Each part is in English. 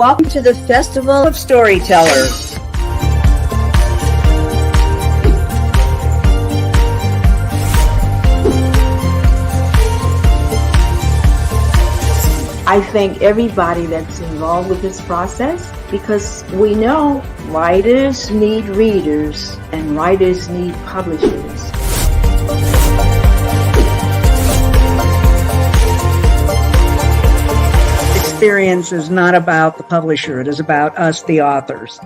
Welcome to the Festival of Storytellers. I thank everybody that's involved with this process because we know writers need readers and writers need publishers. Experience is not about the publisher, it is about us, the authors.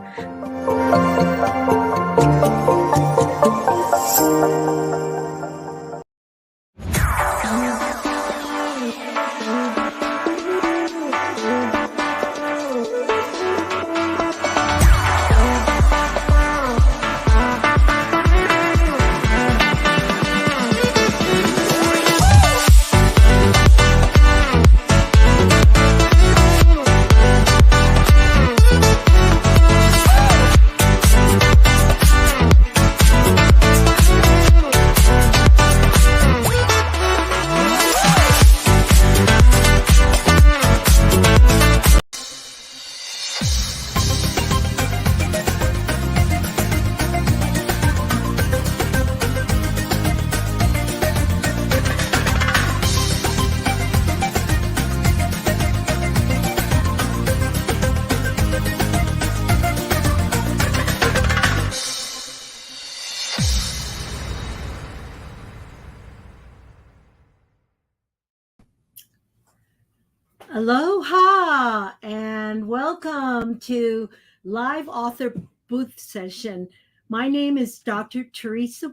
Aloha and welcome to live author booth session. My name is Dr. Theresa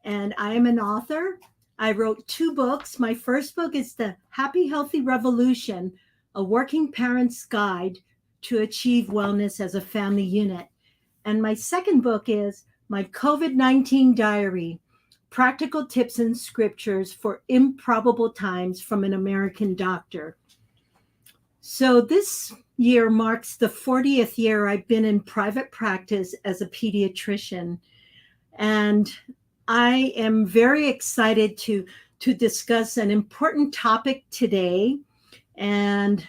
and I am an author. I wrote 2 books. My first book is The Happy Healthy Revolution, a working parent's guide to achieve wellness as a family unit. And my second book is my COVID-19 diary, practical tips and scriptures for improbable times from an American doctor. So this year marks the 40th year I've been in private practice as a pediatrician. And I am very excited to discuss an important topic today. And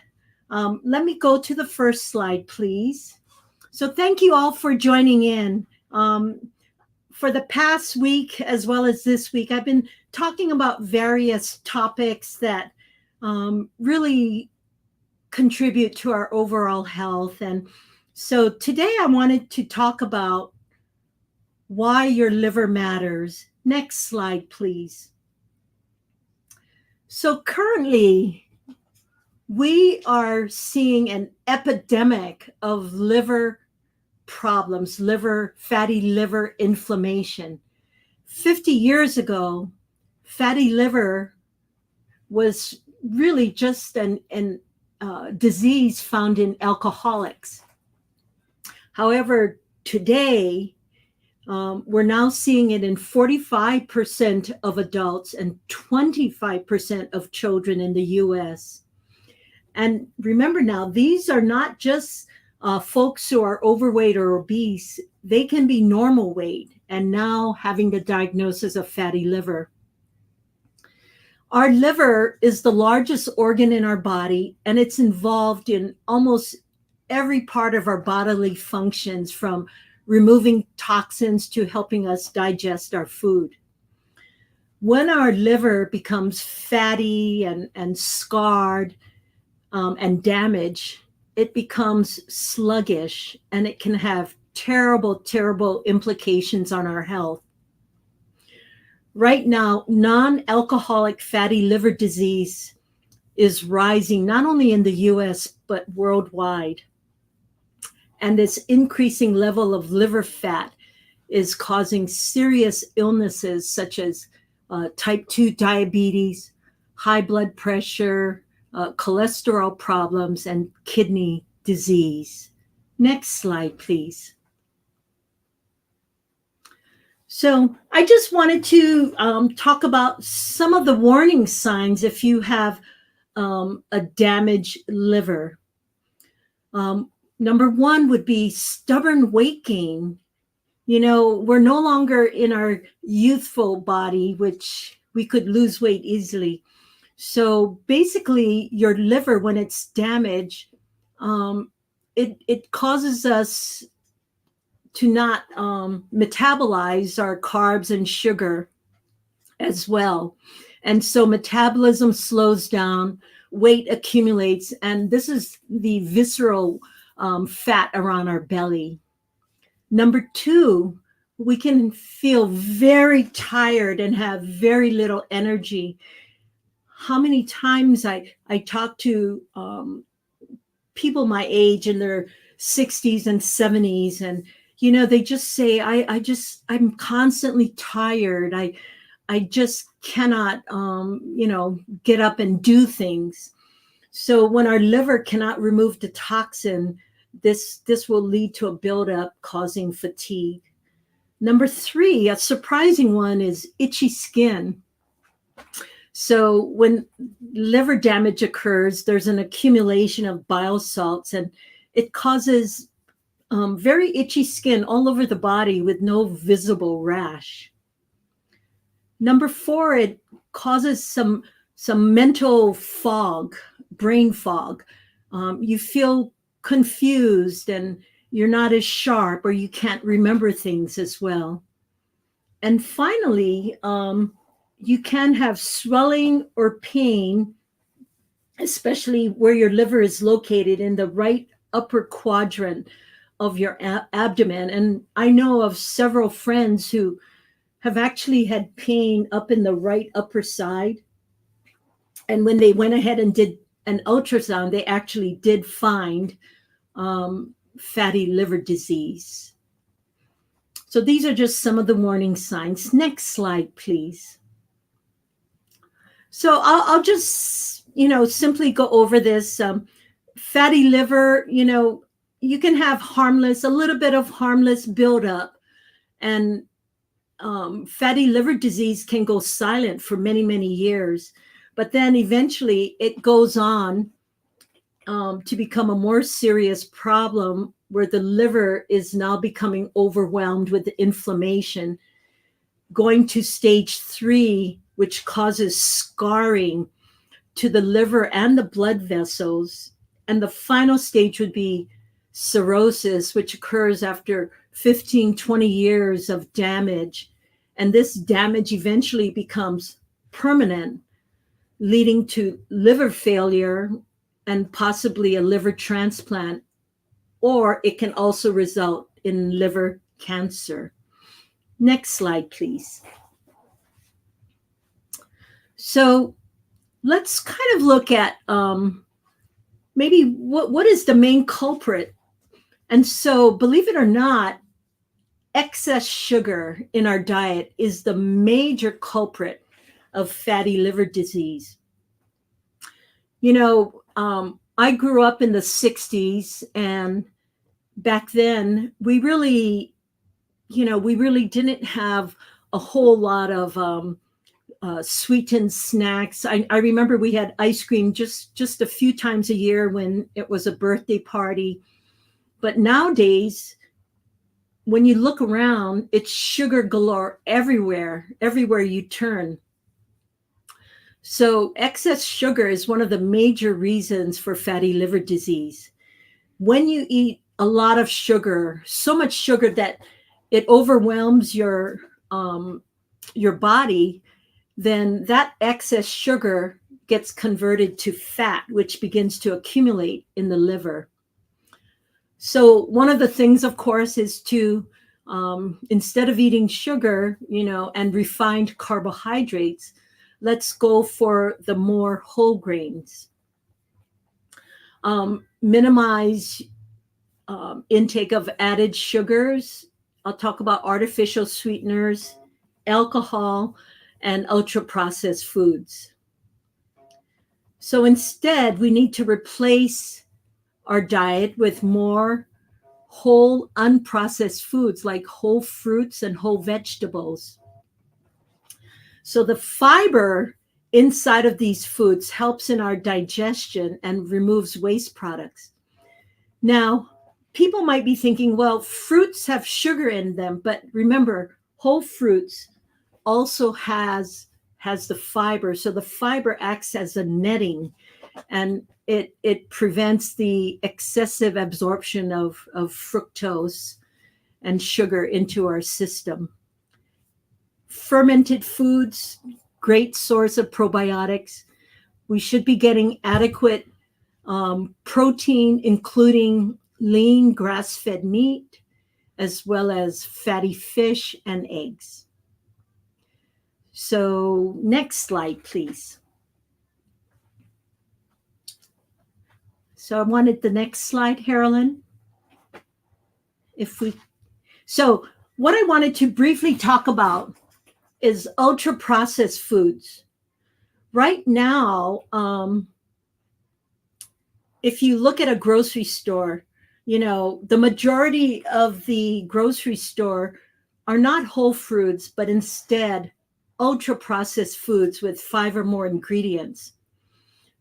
let me go to the first slide, please. So thank you all for joining in. For the past week, as well as this week, I've been talking about various topics that really contribute to our overall health. And so today I wanted to talk about why your liver matters. Next slide, please. So currently, we are seeing an epidemic of liver problems, fatty liver inflammation. 50 years ago, fatty liver was really just an disease found in alcoholics. However, today, we're now seeing it in 45% of adults and 25% of children in the US. And remember now, these are not just folks who are overweight or obese. They can be normal weight and now having the diagnosis of fatty liver. Our liver is the largest organ in our body, and it's involved in almost every part of our bodily functions, from removing toxins to helping us digest our food. When our liver becomes fatty and scarred and damaged, it becomes sluggish, and it can have terrible, terrible implications on our health. Right now, non-alcoholic fatty liver disease is rising not only in the US, but worldwide. And this increasing level of liver fat is causing serious illnesses such as type 2 diabetes, high blood pressure, cholesterol problems, and kidney disease. Next slide, please. So I just wanted to talk about some of the warning signs if you have a damaged liver. Number 1 would be stubborn weight gain. You know, we're no longer in our youthful body, which we could lose weight easily. So basically, your liver, when it's damaged, um, it causes us to not metabolize our carbs and sugar as well. And so metabolism slows down, weight accumulates, and this is the visceral fat around our belly. Number two, we can feel very tired and have very little energy. How many times I talk to people my age in their 60s and 70s, and they just say, I'm constantly tired. I just cannot get up and do things. So when our liver cannot remove the toxin, this will lead to a buildup causing fatigue. Number three, a surprising one, is itchy skin. So when liver damage occurs, there's an accumulation of bile salts, and it causes very itchy skin all over the body with no visible rash. Number four, it causes some mental fog, brain fog. You feel confused and you're not as sharp, or you can't remember things as well. And finally, you can have swelling or pain, especially where your liver is located in the right upper quadrant of your abdomen. And I know of several friends who have actually had pain up in the right upper side. And when they went ahead and did an ultrasound, they actually did find fatty liver disease. So these are just some of the warning signs. Next slide, please. So I'll just, simply go over this. Fatty liver, you can have a little bit of harmless buildup, and fatty liver disease can go silent for many, many years. But then eventually it goes on to become a more serious problem, where the liver is now becoming overwhelmed with the inflammation, going to stage 3, which causes scarring to the liver and the blood vessels. And the final stage would be cirrhosis, which occurs after 15, 20 years of damage. And this damage eventually becomes permanent, leading to liver failure and possibly a liver transplant, or it can also result in liver cancer. Next slide, please. So let's kind of look at maybe what is the main culprit. And so, believe it or not, excess sugar in our diet is the major culprit of fatty liver disease. I grew up in the 60s, and back then we really didn't have a whole lot of sweetened snacks. I remember we had ice cream just a few times a year when it was a birthday party. But nowadays, when you look around, it's sugar galore everywhere you turn. So excess sugar is one of the major reasons for fatty liver disease. When you eat a lot of sugar, so much sugar that it overwhelms your body, then that excess sugar gets converted to fat, which begins to accumulate in the liver. So one of the things, of course, is to, instead of eating sugar, and refined carbohydrates, let's go for the more whole grains. Minimize intake of added sugars. I'll talk about artificial sweeteners, alcohol, and ultra-processed foods. So instead, we need to replace our diet with more whole, unprocessed foods like whole fruits and whole vegetables. So the fiber inside of these foods helps in our digestion and removes waste products. Now, people might be thinking, well, fruits have sugar in them, but remember, whole fruits also has the fiber. So the fiber acts as a netting, and it prevents the excessive absorption of fructose and sugar into our system. Fermented foods, great source of probiotics. We should be getting adequate protein, including lean grass-fed meat, as well as fatty fish and eggs. So next slide, please. So I wanted the next slide, Carolyn. So what I wanted to briefly talk about is ultra processed foods. Right now, if you look at a grocery store, the majority of the grocery store are not whole foods, but instead ultra processed foods with 5 or more ingredients.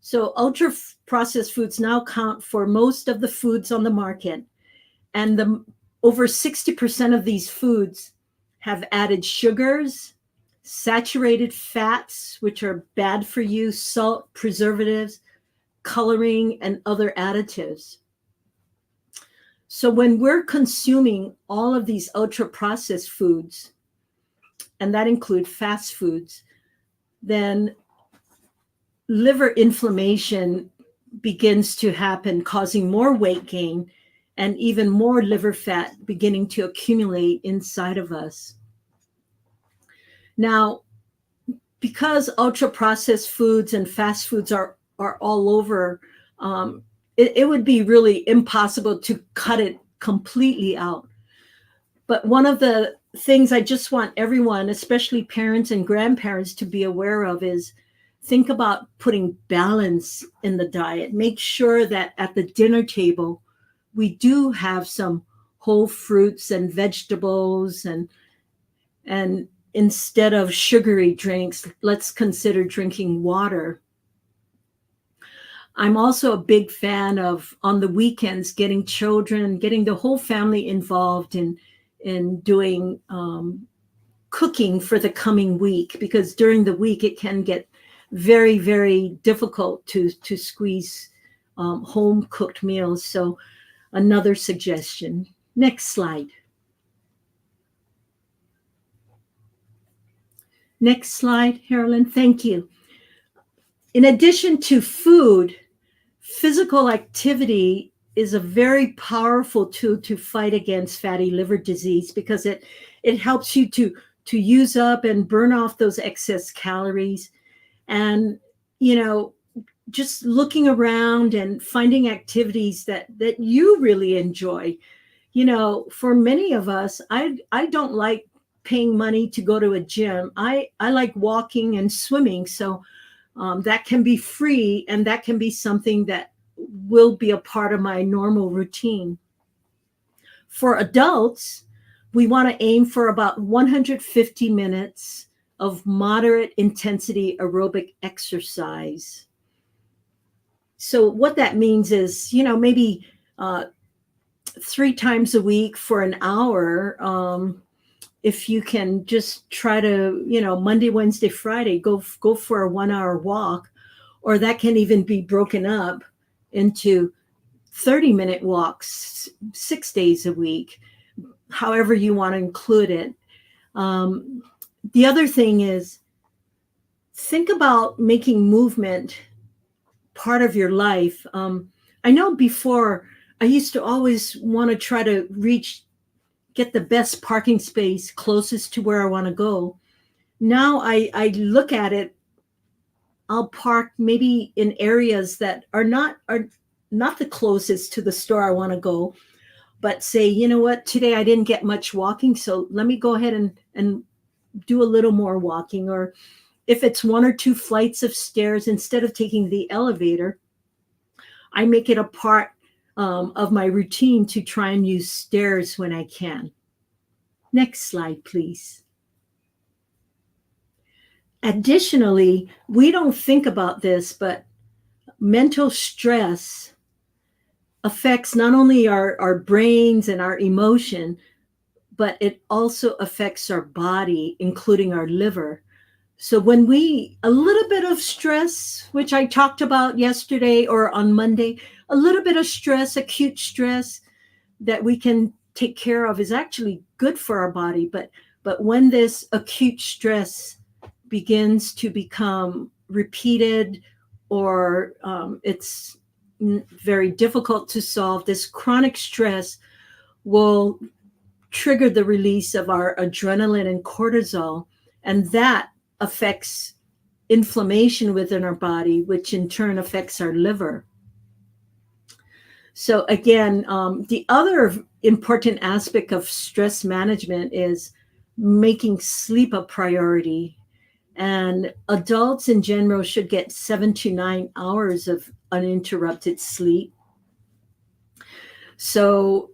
So ultra processed foods now count for most of the foods on the market, and over 60% of these foods have added sugars, saturated fats, which are bad for you, salt, preservatives, coloring, and other additives. So when we're consuming all of these ultra processed foods, and that include fast foods, then liver inflammation begins to happen, causing more weight gain and even more liver fat beginning to accumulate inside of us. Now, because ultra processed foods and fast foods are all over, it would be really impossible to cut it completely out. But one of the things I just want everyone, especially parents and grandparents, to be aware of is think about putting balance in the diet. Make sure that at the dinner table, we do have some whole fruits and vegetables, and instead of sugary drinks, let's consider drinking water. I'm also a big fan of, on the weekends, getting the whole family involved in doing cooking for the coming week, because during the week it can get very, very difficult to squeeze home cooked meals. So another suggestion. Next slide. Next slide, Carolyn. Thank you. In addition to food, physical activity is a very powerful tool to fight against fatty liver disease, because it helps you to use up and burn off those excess calories. And, just looking around and finding activities that you really enjoy. For many of us, I don't like paying money to go to a gym. I like walking and swimming. So that can be free, and that can be something that will be a part of my normal routine. For adults, we want to aim for about 150 minutes of moderate intensity aerobic exercise. So what that means is, maybe 3 times a week for an hour. If you can just try to, Monday, Wednesday, Friday, go for a 1-hour walk, or that can even be broken up into 30-minute walks 6 days a week, however you want to include it. The other thing is, think about making movement part of your life. I know before I used to always want to try to get the best parking space closest to where I want to go. Now I look at it, I'll park maybe in areas that are not the closest to the store I want to go, but say, you know what, today I didn't get much walking, so let me go ahead and do a little more walking. Or if it's 1 or 2 flights of stairs, instead of taking the elevator, I make it a part of my routine to try and use stairs when I can. Next slide, please. Additionally, we don't think about this, but mental stress affects not only our brains and our emotion, but it also affects our body, including our liver. So when a little bit of stress, which I talked about yesterday or on Monday, a little bit of stress, acute stress that we can take care of is actually good for our body. But when this acute stress begins to become repeated, or it's very difficult to solve, this chronic stress will trigger the release of our adrenaline and cortisol, and that affects inflammation within our body, which in turn affects our liver. So again, the other important aspect of stress management is making sleep a priority. And adults in general should get 7 to 9 hours of uninterrupted sleep. So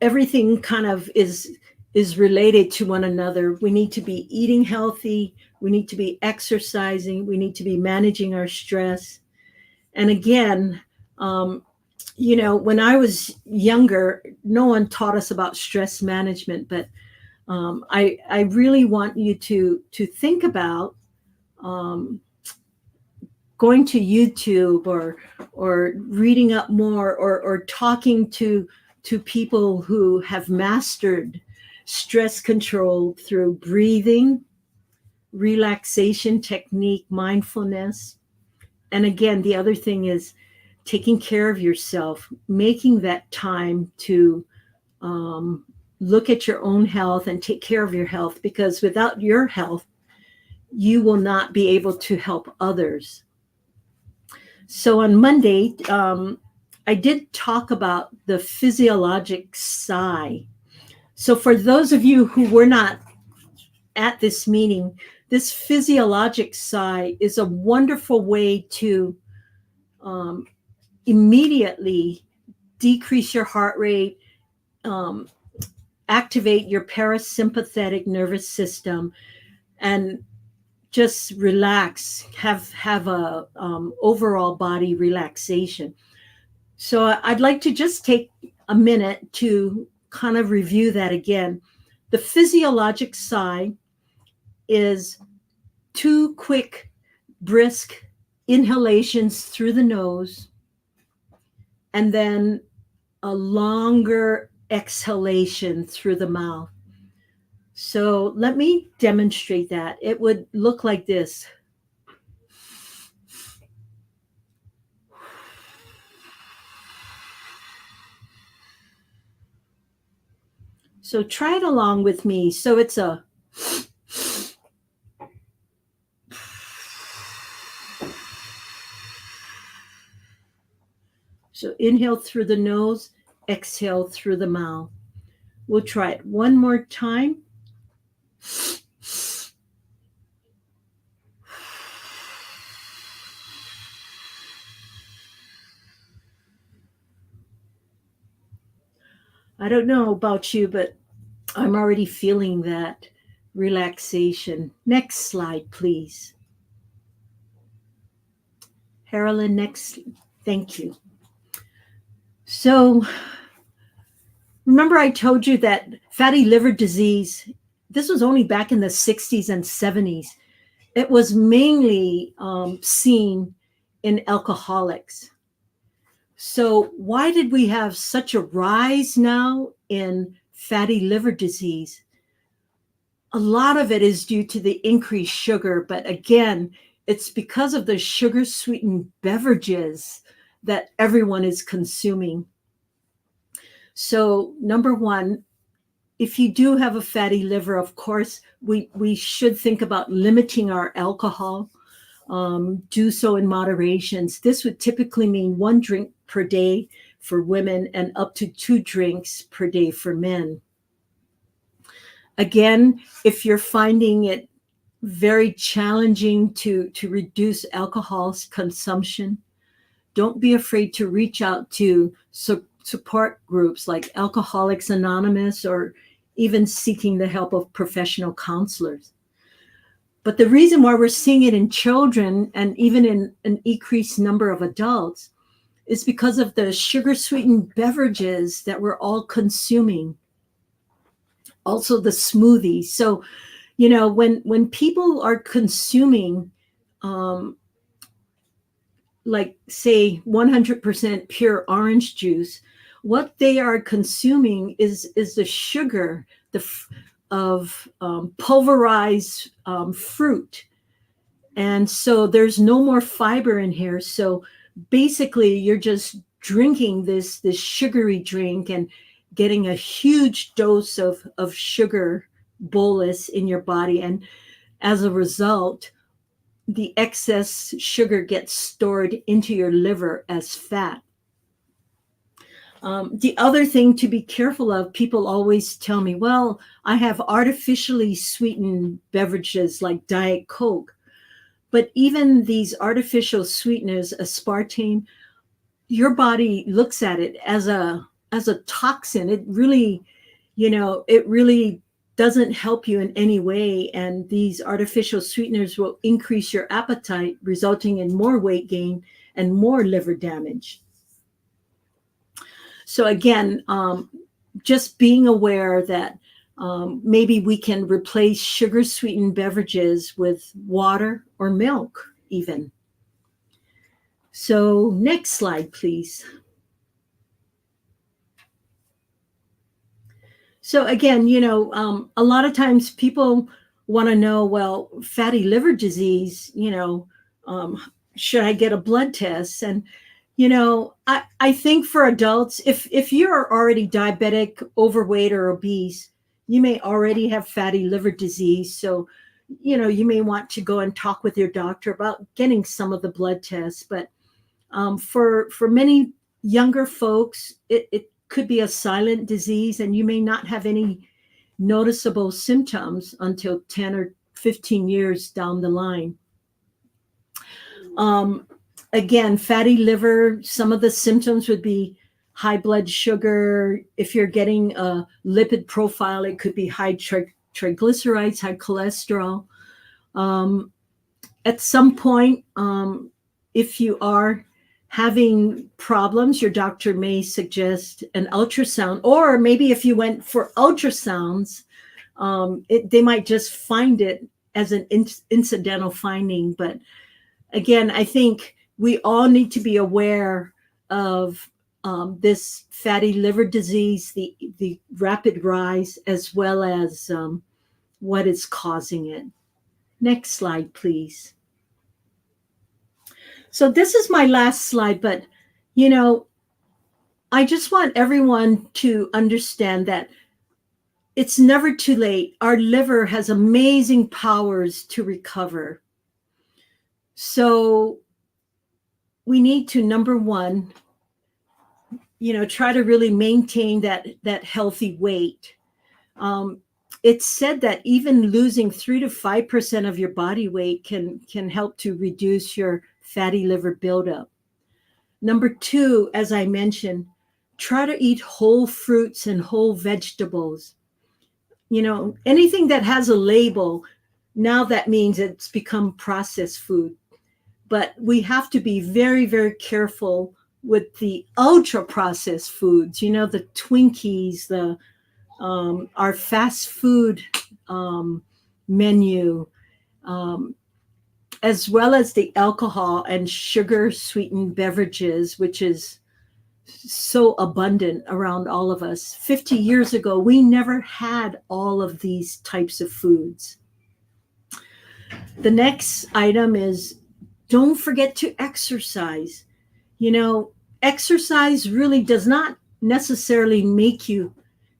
everything kind of is related to one another. We need to be eating healthy. We need to be exercising. We need to be managing our stress. And again, when I was younger, no one taught us about stress management, but I really want you to think about going to YouTube or reading up more, or talking to people who have mastered stress control through breathing, relaxation technique, mindfulness. And again, the other thing is taking care of yourself, making that time to look at your own health and take care of your health, because without your health, you will not be able to help others. So on Monday, I did talk about the physiologic sigh. So for those of you who were not at this meeting, this physiologic sigh is a wonderful way to immediately decrease your heart rate, activate your parasympathetic nervous system, and just relax, have a overall body relaxation. So I'd like to just take a minute to kind of review that again. The physiologic sigh is 2 quick, brisk inhalations through the nose, and then a longer exhalation through the mouth. So let me demonstrate that. It would look like this. So try it along with me. So it's a so inhale through the nose, exhale through the mouth. We'll try it one more time. I don't know about you, but I'm already feeling that relaxation. Next slide, please. Carolyn, next. Thank you. So remember I told you that fatty liver disease, this was only back in the 60s and 70s. It was mainly seen in alcoholics. So why did we have such a rise now in fatty liver disease? A lot of it is due to the increased sugar, but again, it's because of the sugar-sweetened beverages that everyone is consuming. So number one, if you do have a fatty liver, of course, we should think about limiting our alcohol. Do so in moderation. This would typically mean 1 drink per day for women and up to 2 drinks per day for men. Again, if you're finding it very challenging to reduce alcohol consumption, don't be afraid to reach out to support groups like Alcoholics Anonymous, or even seeking the help of professional counselors. But the reason why we're seeing it in children and even in an increased number of adults is because of the sugar-sweetened beverages that we're all consuming. Also the smoothies. So, when people are consuming, um, like say 100% pure orange juice, what they are consuming is the sugar of pulverized fruit, and so there's no more fiber in here. So basically, you're just drinking this sugary drink and getting a huge dose of sugar bolus in your body, and as a result, the excess sugar gets stored into your liver as fat. The other thing to be careful of, people always tell me, well, I have artificially sweetened beverages like Diet Coke. But even these artificial sweeteners, aspartame, your body looks at it as a toxin. It really doesn't help you in any way. And these artificial sweeteners will increase your appetite, resulting in more weight gain and more liver damage. So again, just being aware that maybe we can replace sugar sweetened beverages with water or milk even. So next slide, please. So again, a lot of times people want to know, well, fatty liver disease, should I get a blood test? And, I think for adults, if you're already diabetic, overweight, or obese, you may already have fatty liver disease. So, you may want to go and talk with your doctor about getting some of the blood tests. But for many younger folks, it could be a silent disease, and you may not have any noticeable symptoms until 10 or 15 years down the line. Again, fatty liver, some of the symptoms would be high blood sugar. If you're getting a lipid profile, it could be high triglycerides, high cholesterol. At some point, if you are having problems, your doctor may suggest an ultrasound, or maybe if you went for ultrasounds, they might just find it as an incidental finding. But again, I think we all need to be aware of this fatty liver disease, the rapid rise, as well as what is causing it. Next slide, please. So this is my last slide, but, I just want everyone to understand that it's never too late. Our liver has amazing powers to recover. So we need to, number one, try to really maintain that healthy weight. It's said that even losing 3 to 5% of your body weight can help to reduce your fatty liver buildup. Number two, as I mentioned, try to eat whole fruits and whole vegetables. Anything that has a label, now that means it's become processed food. But we have to be very, very careful with the ultra processed foods, the Twinkies, our fast food menu, as well as the alcohol and sugar sweetened beverages, which is so abundant around all of us. 50 years ago, we never had all of these types of foods. The next item is, don't forget to exercise. Exercise really does not necessarily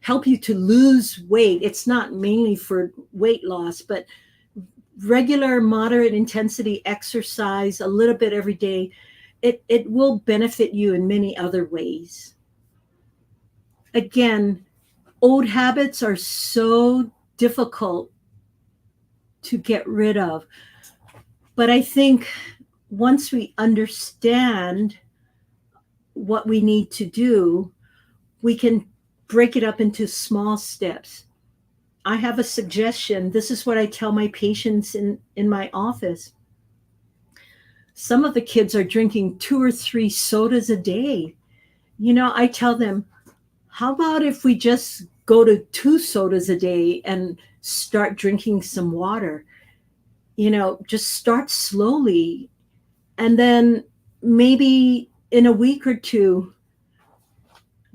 help you to lose weight. It's not mainly for weight loss, but regular moderate intensity exercise, a little bit every day, it will benefit you in many other ways. Again, old habits are so difficult to get rid of. But I think once we understand what we need to do, we can break it up into small steps. I have a suggestion. This is what I tell my patients in my office. Some of the kids are drinking 2 or 3 sodas a day. I tell them, how about if we just go to 2 sodas a day and start drinking some water. Just start slowly. And then maybe in a week or two,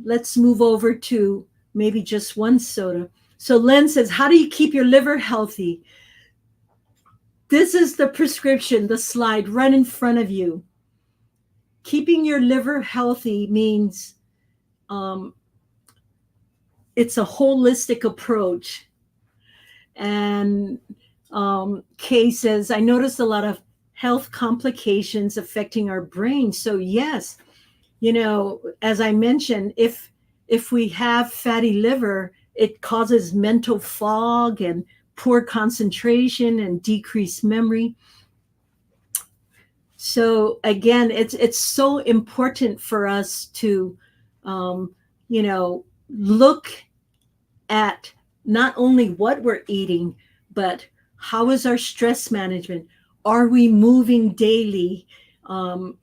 let's move over to maybe just 1 soda. So Len says, how do you keep your liver healthy? This is the prescription, the slide right in front of you. Keeping your liver healthy means it's a holistic approach. And Kay says, I noticed a lot of health complications affecting our brain. So yes, as I mentioned, if we have fatty liver, it causes mental fog and poor concentration and decreased memory. So again, it's so important for us to, look at not only what we're eating, but how is our stress management? Are we moving daily? Are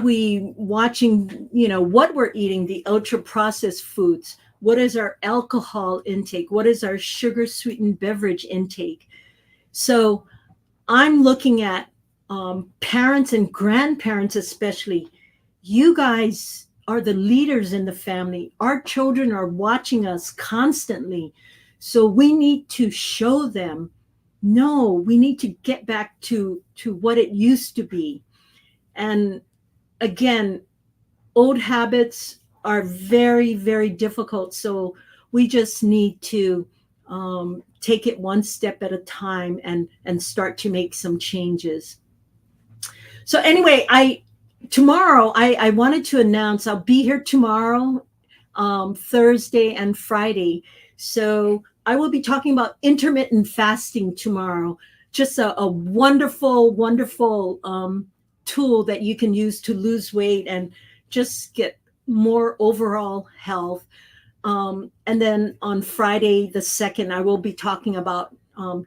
we watching, what we're eating, the ultra processed foods? What is our alcohol intake? What is our sugar sweetened beverage intake? So I'm looking at parents and grandparents, especially. You guys are the leaders in the family. Our children are watching us constantly. So we need to show them, no, we need to get back to what it used to be. And again, old habits are very, very difficult. So we just need to take it one step at a time and start to make some changes. So anyway, tomorrow I wanted to announce I'll be here tomorrow, Thursday and Friday. So I will be talking about intermittent fasting tomorrow. Just a wonderful, wonderful tool that you can use to lose weight and just get more overall health. And then on Friday the 2nd, I will be talking about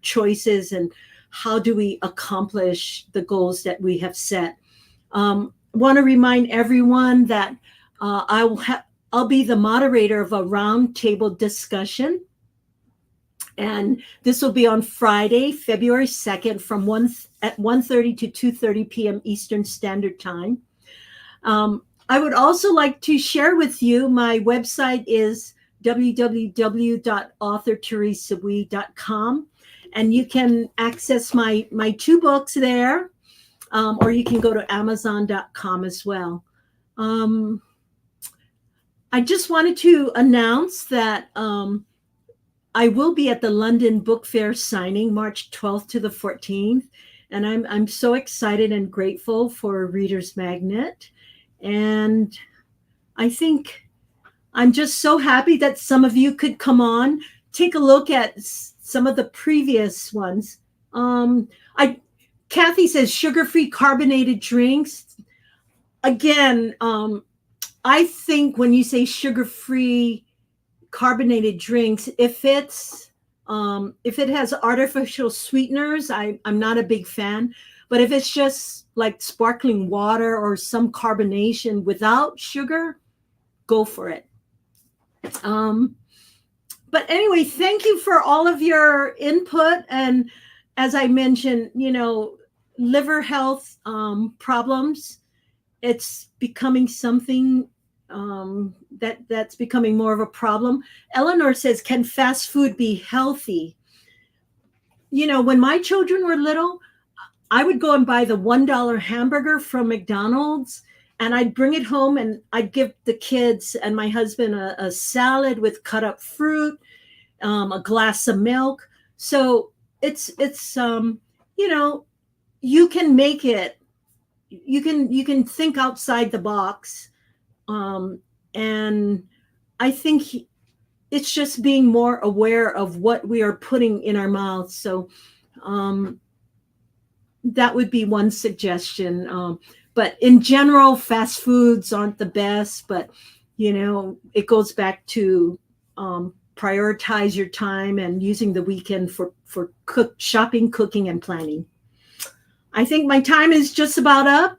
choices and how do we accomplish the goals that we have set. Want to remind everyone that I'll be the moderator of a roundtable discussion. And this will be on Friday, February 2nd from 1:30 to 2:30 p.m. Eastern Standard Time. I would also like to share with you, my website is www.authorteresawee.com. And you can access my 2 books there, or you can go to amazon.com as well. I just wanted to announce that I will be at the London Book Fair signing March 12th to the 14th. And I'm so excited and grateful for Reader's Magnet. And I think I'm just so happy that some of you could come on, take a look at some of the previous ones. Kathy says sugar-free carbonated drinks. Again, I think when you say sugar-free carbonated drinks, if it has artificial sweeteners, I'm not a big fan. But if it's just like sparkling water or some carbonation without sugar, go for it. But anyway, thank you for all of your input. And as I mentioned, liver health problems, it's becoming something that's becoming more of a problem. Eleanor says, can fast food be healthy? When my children were little, I would go and buy the $1 hamburger from McDonald's, and I'd bring it home and I'd give the kids and my husband a salad with cut up fruit, a glass of milk. So it's you can make it, you can think outside the box. And I think it's just being more aware of what we are putting in our mouths. So that would be one suggestion. But in general, fast foods aren't the best, but it goes back to prioritize your time and using the weekend for shopping, cooking, and planning. I think my time is just about up,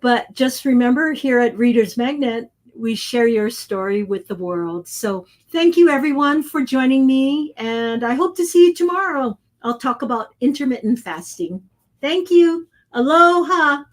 but just remember, here at Reader's Magnet, we share your story with the world. So thank you everyone for joining me, and I hope to see you tomorrow. I'll talk about intermittent fasting. Thank you. Aloha.